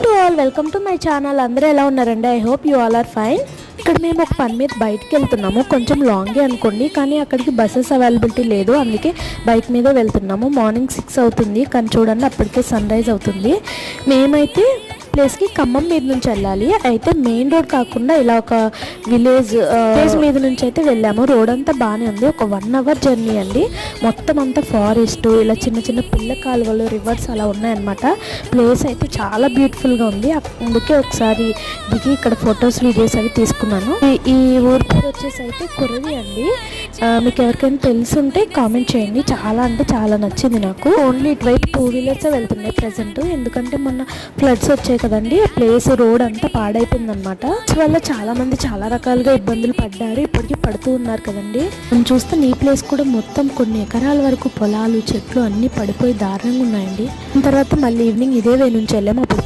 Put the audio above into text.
To all welcome to my channel. అందరూ ఎలా ఉన్నారండి? I hope you all are fine. ఇక్కడ మేము ఒక పని మీద బయటకు వెళ్తున్నాము. కొంచెం లాంగే అనుకోండి, కానీ అక్కడికి బస్సెస్ అవైలబిలిటీ లేదు, అందుకే బైక్ మీద వెళ్తున్నాము. మార్నింగ్ 6 అవుతుంది, కానీ చూడండి అప్పటికే సన్ రైజ్ అవుతుంది. మేమైతే ప్లేస్కి ఖమ్మం మీద నుంచి వెళ్ళాలి. అయితే మెయిన్ రోడ్ కాకుండా ఇలా ఒక విలేజ్ మీద నుంచి అయితే వెళ్ళాము. రోడ్ అంతా బాగానే ఉంది. ఒక 1 అవర్ జర్నీ అండి. మొత్తం అంతా ఫారెస్ట్, ఇలా చిన్న చిన్న పిల్ల కాలువలు, రివర్స్ అలా ఉన్నాయన్నమాట. ప్లేస్ అయితే చాలా బ్యూటిఫుల్గా ఉంది. అందుకే ఒకసారి దిగి ఇక్కడ ఫొటోస్ వీడియోస్ అవి తీసుకున్నాను. ఈ ఊరి పేరు వచ్చేసి అయితే కురవి అండి. మీకు ఎవరికైనా తెలుసుంటే కామెంట్ చేయండి. చాలా అంటే చాలా నచ్చింది నాకు. ఓన్లీ ఇటువైపు 2 వీలర్స్ వెళ్తున్నాయి ప్రజెంట్, ఎందుకంటే మొన్న ఫ్లడ్స్ వచ్చాయి కదండి. ప్లేస్ రోడ్ అంతా పాడైపోయింది అనమాట. వల్ల చాలా మంది చాలా రకాలుగా ఇబ్బందులు పడ్డారు, ఇప్పటికీ పడుతూ ఉన్నారు కదండి. మనం చూస్తే ఈ ప్లేస్ కూడా మొత్తం కొన్ని ఎకరాల వరకు పొలాలు, చెట్లు అన్ని పడిపోయి దారుణంగా ఉన్నాయండి. తర్వాత మళ్ళీ ఈవినింగ్ ఇదే వే నుంచి వెళ్ళాము. అప్పుడు